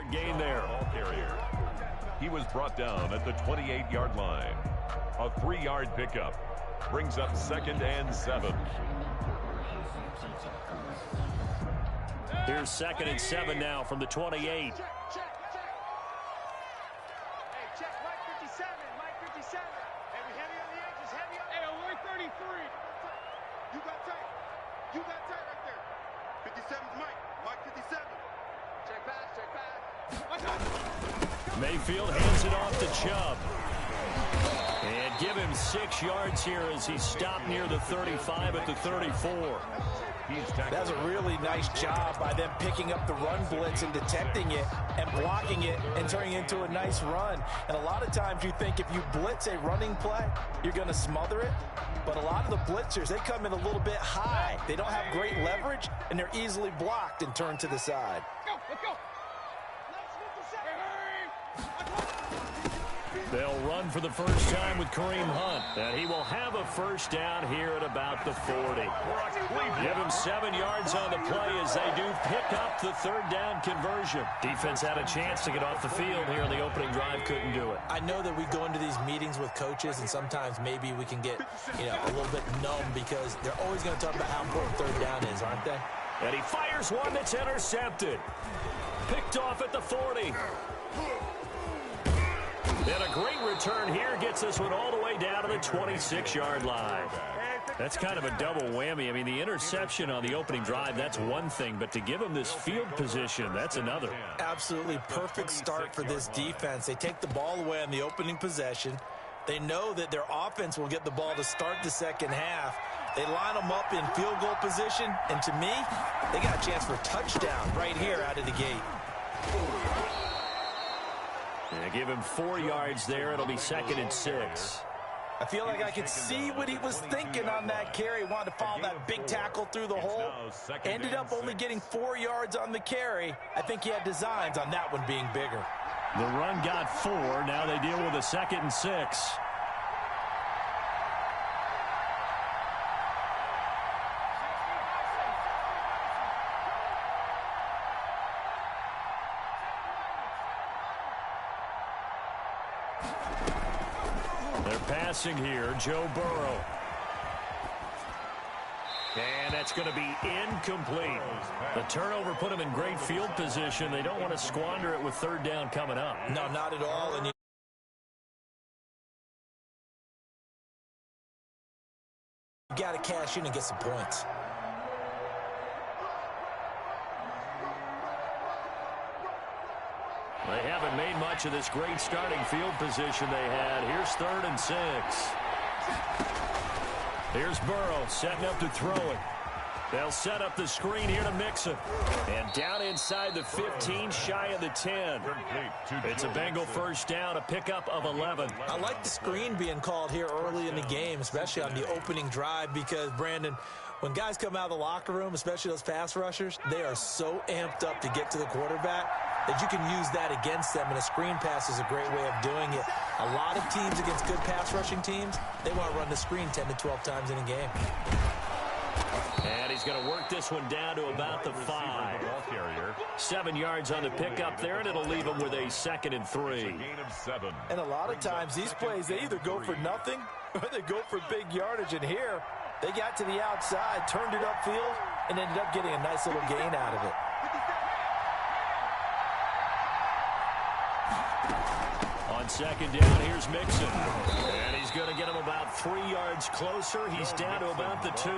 3-yard gain there. He was brought down at the 28-yard line. A 3-yard pickup brings up 2nd and 7. Here's 2nd and 7 now from the 28. Hey, check, Mike 57, Mike 57. Heavy on the edges, heavy on the edges. Hey, 133. You got tight. You got tight right there. 57's Mike. Mike 57. Check pass, check pass. Mayfield hands it off to Chubb. And give him 6 yards here as he stopped near the 35 at the 34. That's a really nice job by them picking up the run blitz and detecting it and blocking it and turning it into a nice run. And a lot of times you think if you blitz a running play, you're going to smother it. But a lot of the blitzers, they come in a little bit high. They don't have great leverage, and they're easily blocked and turned to the side. Let's go. They'll run for the first time with Kareem Hunt. And he will have a first down here at about the 40. Give him 7 yards on the play as they do pick up the 3rd down conversion. Defense had a chance to get off the field here in the opening drive, couldn't do it. I know that we go into these meetings with coaches, and sometimes maybe we can get, a little bit numb because they're always going to talk about how important 3rd down is, aren't they? And he fires one that's intercepted. Picked off at the 40. And a great return here gets this one all the way down to the 26-yard line. That's kind of a double whammy. I mean, the interception on the opening drive, that's one thing, but to give him this field position, that's another. Absolutely perfect start for this defense. They take the ball away on the opening possession. They know that their offense will get the ball to start the second half. They line them up in field goal position, and to me, they got a chance for a touchdown right here out of the gate. And give him 4 yards there. It'll be 2nd and 6. I feel like I could see what he was thinking on that carry. Wanted to follow that big tackle through the hole. Ended up only getting 4 yards on the carry. I think he had designs on that one being bigger. The run got 4. Now they deal with a 2nd and 6. Passing here, Joe Burrow. And that's going to be incomplete. The turnover put him in great field position. They don't want to squander it with 3rd down coming up. No, not at all. And you got to cash in and get some points. They haven't made much of this great starting field position they had. Here's 3rd and 6. Here's Burrow setting up to throw it. They'll set up the screen here to Mixon. And down inside the 15, shy of the 10. It's a Bengal first down, a pickup of 11. I like the screen being called here early in the game, especially on the opening drive, because, Brandon, when guys come out of the locker room, especially those pass rushers, they are so amped up to get to the quarterback that you can use that against them, and a screen pass is a great way of doing it. A lot of teams against good pass rushing teams, they want to run the screen 10 to 12 times in a game. And he's going to work this one down to about the 5. 7 yards on the pickup there, and it'll leave him with a 2nd and 3. And a lot of times these plays, they either go for nothing or they go for big yardage. And here, they got to the outside, turned it upfield, and ended up getting a nice little gain out of it. On 2nd down, here's Mixon. And he's going to get him about 3 yards closer. He's down to about the 2.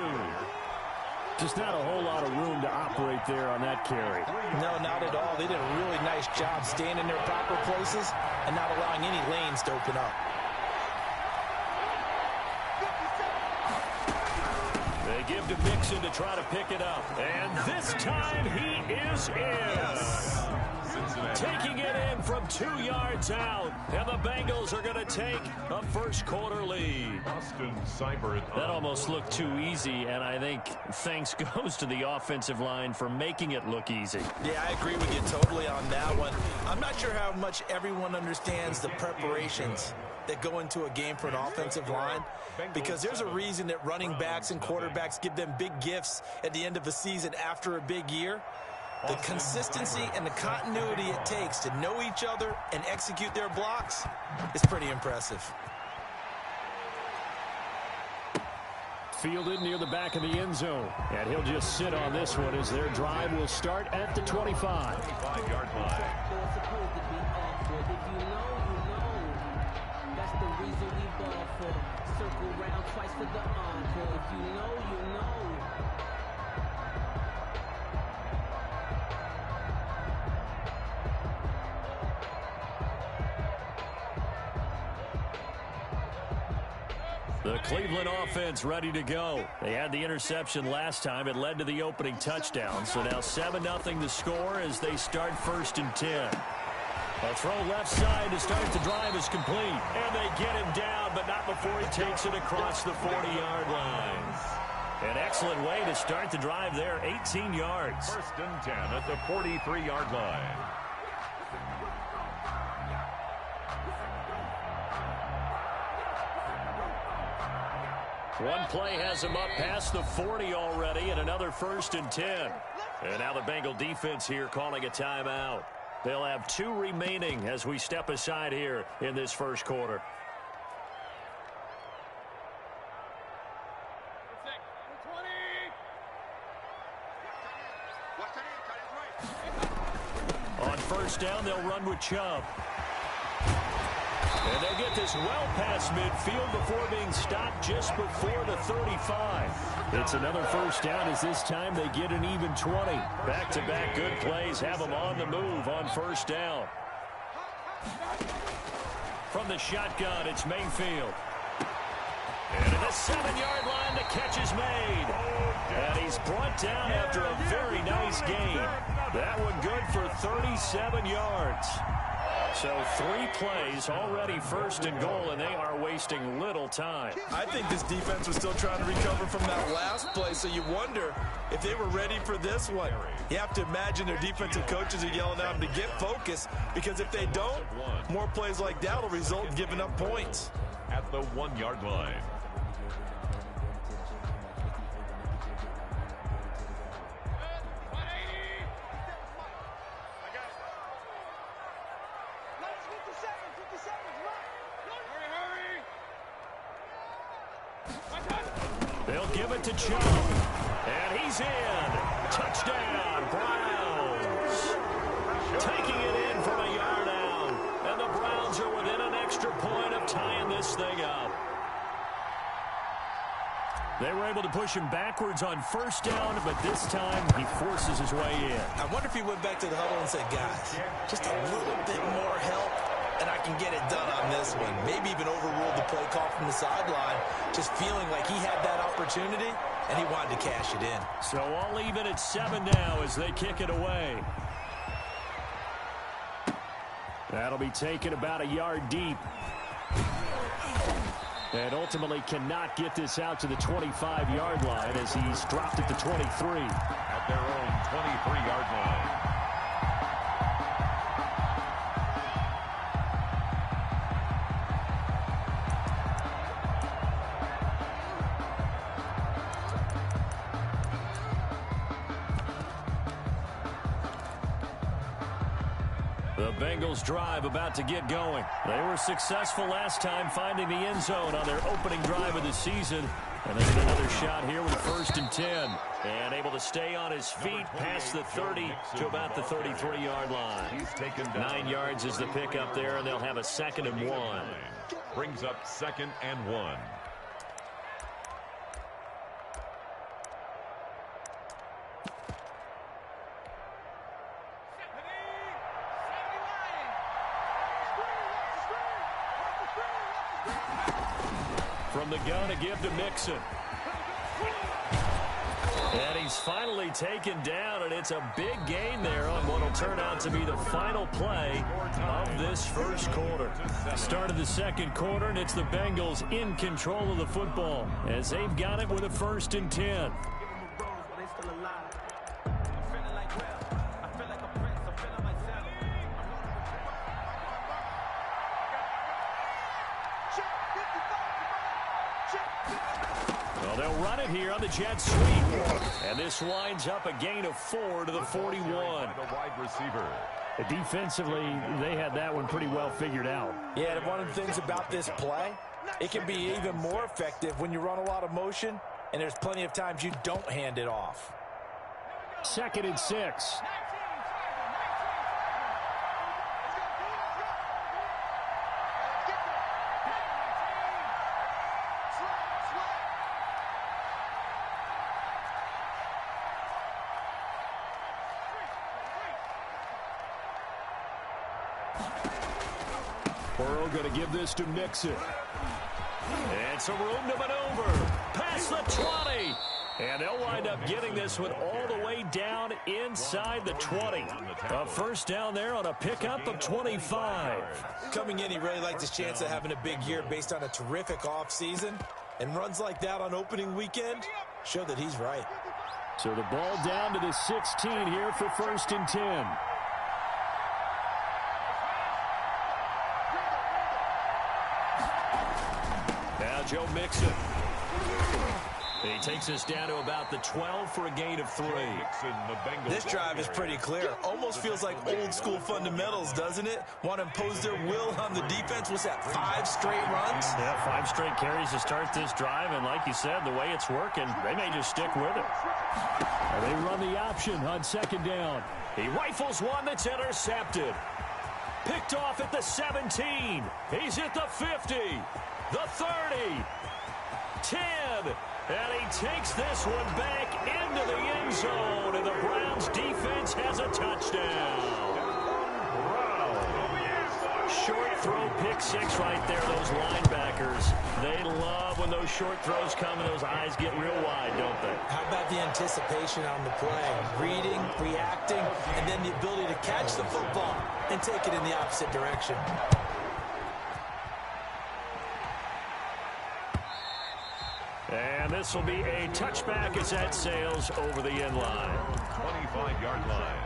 Just not a whole lot of room to operate there on that carry. No, not at all. They did a really nice job staying in their proper places and not allowing any lanes to open up. They give to Mixon to try to pick it up. And this time he is in. Taking it in from 2 yards out. And the Bengals are going to take a first quarter lead. That almost looked too easy, and I think thanks goes to the offensive line for making it look easy. Yeah, I agree with you totally on that one. I'm not sure how much everyone understands the preparations that go into a game for an offensive line, because there's a reason that running backs and quarterbacks give them big gifts at the end of the season after a big year. The consistency and the continuity it takes to know each other and execute their blocks is pretty impressive. Fielded near the back of the end zone. And he'll just sit on this one as their drive will start at the 25. 25-yard line. That's the reason we ball for. Circle round twice for the encore. If you know, you know. The Cleveland offense ready to go. They had the interception last time. It led to the opening touchdown. So now 7-0 the score as they start 1st and 10. A throw left side to start the drive is complete. And they get him down, but not before he takes it across the 40-yard line. An excellent way to start the drive there, 18 yards. 1st and 10 at the 43-yard line. One play has him up past the 40 already, and another 1st and 10. And now the Bengal defense here calling a timeout. They'll have 2 remaining as we step aside here in this first quarter. On 1st down, they'll run with Chubb. And they'll get this well past midfield before being stopped just before the 35. It's another 1st down as this time they get an even 20. Back-to-back good plays have them on the move on 1st down. From the shotgun, it's Mayfield. And at the 7-yard line, the catch is made. And he's brought down after a very nice gain. That one good for 37 yards. So 3 plays already 1st and goal, and they are wasting little time. I think this defense was still trying to recover from that last play, so you wonder if they were ready for this one. You have to imagine their defensive coaches are yelling at them to get focused, because if they don't, more plays like that will result in giving up points. At the 1-yard line. They'll give it to Chubb. And he's in. Touchdown, Browns. Taking it in from a yard out. And the Browns are within an extra point of tying this thing up. They were able to push him backwards on 1st down, but this time he forces his way in. I wonder if he went back to the huddle and said, guys, just a little bit more help, and I can get it done on this one. Maybe even overruled the play call from the sideline, just feeling like he had that opportunity, and he wanted to cash it in. So all even at 7 now as they kick it away. That'll be taken about a yard deep. And ultimately cannot get this out to the 25-yard line as he's dropped at the 23. At their own 23-yard line. The Bengals drive about to get going. They were successful last time finding the end zone on their opening drive of the season. And they get another shot here with 1st and 10. And able to stay on his feet past the 30 to about the 33-yard line. He's taken down. 9 yards is the pickup there, and they'll have a 2nd and 1. Brings up 2nd and 1. From the gun, a give to Mixon. And he's finally taken down, and it's a big gain there on what will turn out to be the final play of this first quarter. Start of the second quarter, and it's the Bengals in control of the football as they've got it with a 1st and 10. they'll run it here on the jet sweep. And this winds up a gain of 4 to the 41. The wide receiver. Defensively, they had that one pretty well figured out. Yeah, and one of the things about this play, it can be even more effective when you run a lot of motion, and there's plenty of times you don't hand it off. 2nd and 6. Burrow going to give this to Mixon. And some room to maneuver. Past the 20. And they'll wind up getting this one all the way down inside the 20. A first down there on a pickup of 25. Coming in, he really liked his chance of having a big year based on a terrific offseason. And runs like that on opening weekend show that he's right. So the ball down to the 16 here for 1st and 10. Now Joe Mixon. He takes us down to about the 12 for a gain of 3. This drive is pretty clear. Almost feels like old school fundamentals, doesn't it? Want to impose their will on the defense. What's that, 5 straight runs? Yeah, 5 straight carries to start this drive. And like you said, the way it's working, they may just stick with it. And they run the option on 2nd down. He rifles one that's intercepted. Picked off at the 17. He's at the 50. The 30. 10. And he takes this one back into the end zone, and the Browns defense has a touchdown. Short throw, pick 6 right there, those linebackers. They love when those short throws come and those eyes get real wide, don't they? How about the anticipation on the play? Reading, reacting, and then the ability to catch the football and take it in the opposite direction. And this will be a touchback as that sails over the end line. 25-yard line.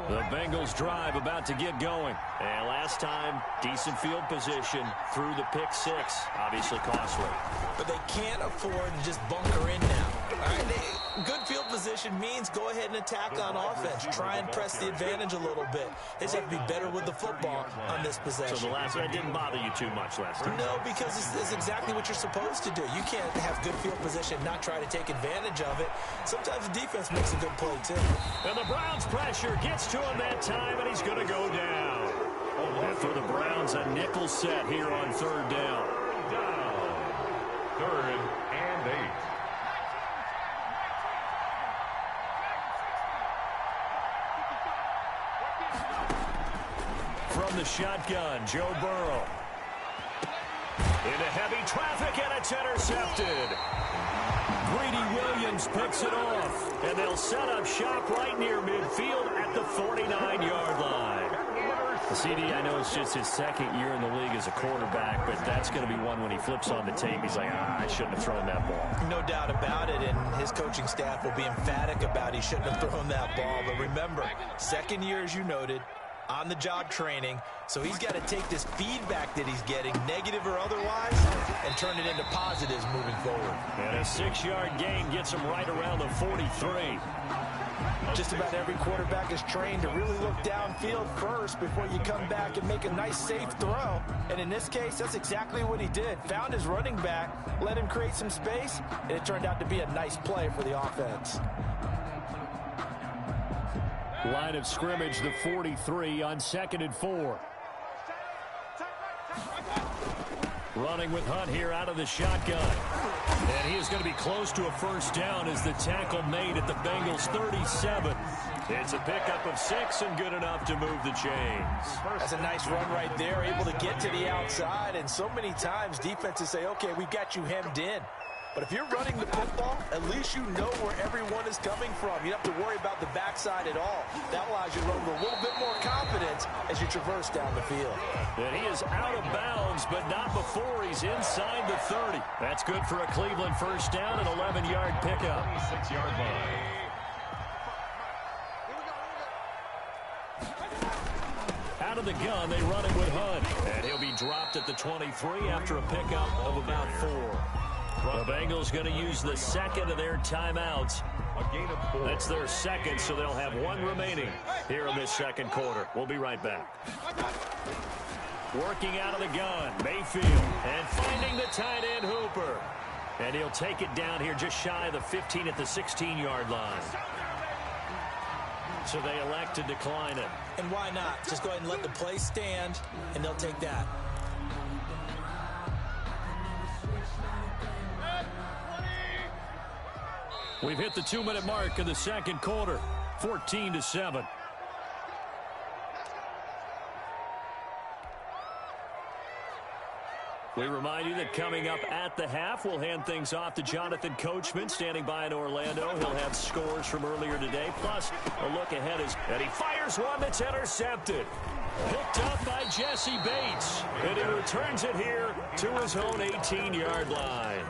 The Bengals drive about to get going. And last time, decent field position through the pick 6. Obviously costly. But they can't afford to just bunker in now. All right, good field position means go ahead and attack on offense. Try and press the advantage a little bit. They just have to be better with the football on this possession. So the last one didn't bother you too much last time? No, because it's exactly what you're supposed to do. You can't have good field position, not try to take advantage of it. Sometimes the defense makes a good play, too. And the Browns pressure gets to him that time, and he's going to go down. And for the Browns, a nickel set here on 3rd down. 3rd and 8. From the shotgun, Joe Burrow. Into heavy traffic, and it's intercepted. Greedy Williams picks it off, and they'll set up shop right near midfield at the 49-yard line. CD, I know it's just his 2nd year in the league as a quarterback, but that's going to be one when he flips on the tape. He's like, I shouldn't have thrown that ball. No doubt about it, and his coaching staff will be emphatic about he shouldn't have thrown that ball. But remember, 2nd year, as you noted, on-the-job training, so he's got to take this feedback that he's getting, negative or otherwise, and turn it into positives moving forward. And a 6-yard gain gets him right around the 43. Just about every quarterback is trained to really look downfield first before you come back and make a nice, safe throw. And in this case, that's exactly what he did. Found his running back, let him create some space, and it turned out to be a nice play for the offense. Line of scrimmage, the 43 on 2nd and 4. Running with Hunt here out of the shotgun. And he is going to be close to a first down as the tackle made at the Bengals 37. It's a pickup of 6 and good enough to move the chains. That's a nice run right there, able to get to the outside. And so many times defenses say, okay, we've got you hemmed in. But if you're running the football, at least you know where everyone is coming from. You don't have to worry about the backside at all. That allows you to run with a little bit more confidence as you traverse down the field. And he is out of bounds, but not before he's inside the 30. That's good for a Cleveland first down, an 11-yard pickup. 6-yard line. Out out of the gun. They run it with Hunt. And he'll be dropped at the 23 after a pickup of about 4. The Bengals going to use the second of their timeouts. A gain of 4. That's their second, so they'll have 1 remaining here in this second quarter. We'll be right back. Working out of the gun, Mayfield, and finding the tight end Hooper. And he'll take it down here just shy of the 15 at the 16-yard line. So they elect to decline it. And why not? Just go ahead and let the play stand, and they'll take that. We've hit the 2-minute mark of the second quarter, 14-7. We remind you that coming up at the half, we'll hand things off to Jonathan Coachman, standing by in Orlando. He'll have scores from earlier today, plus a look ahead and he fires one that's intercepted. Picked up by Jesse Bates, and he returns it here to his own 18-yard line.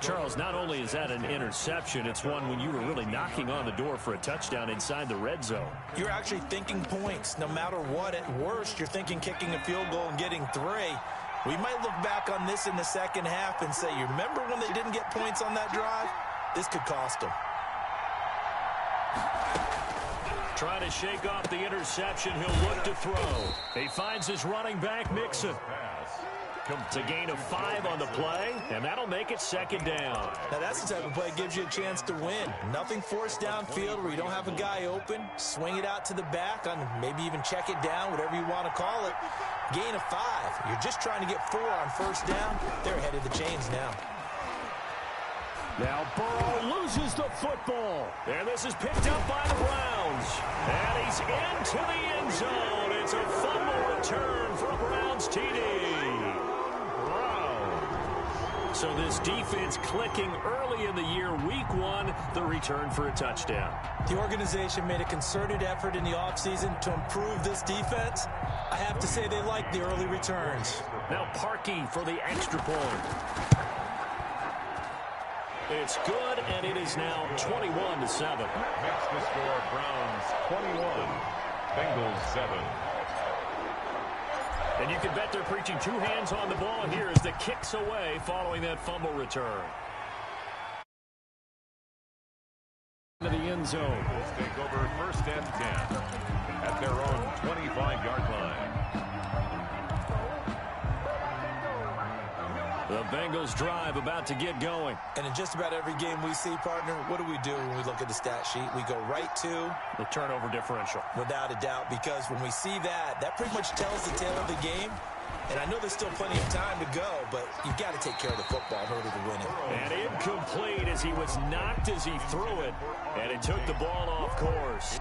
Charles, not only is that an interception, it's one when you were really knocking on the door for a touchdown inside the red zone. You're actually thinking points. No matter what, at worst, you're thinking kicking a field goal and getting 3. We might look back on this in the second half and say, you remember when they didn't get points on that drive? This could cost them. Trying to shake off the interception, he'll look to throw. He finds his running back, Mixon. It's a gain of 5 on the play, and that'll make it second down. Now, that's the type of play that gives you a chance to win. Nothing forced downfield where you don't have a guy open. Swing it out to the back, on maybe even check it down, whatever you want to call it. Gain of 5. You're just trying to get 4 on first down. They're ahead of the chains now. Now Burrow loses the football. And this is picked up by the Browns. And he's into the end zone. It's a fumble return for a Browns TD. So this defense clicking early in the year, week 1, the return for a touchdown. The organization made a concerted effort in the offseason to improve this defense. I have to say they like the early returns. Now Parkey for the extra point. It's good, and it is now 21-7. Makes the score Browns 21, Bengals 7. And you can bet they're preaching 2 hands on the ball here as the kicks away following that fumble return. To the end zone. Bulls take over first and 10 at their own 25-yard line. The Bengals drive about to get going. And in just about every game we see, partner, what do we do when we look at the stat sheet? We go right to the turnover differential. Without a doubt, because when we see that, that pretty much tells the tale of the game. And I know there's still plenty of time to go, but you've got to take care of the football in order to win it. And incomplete as he was knocked as he threw it, and it took the ball off course.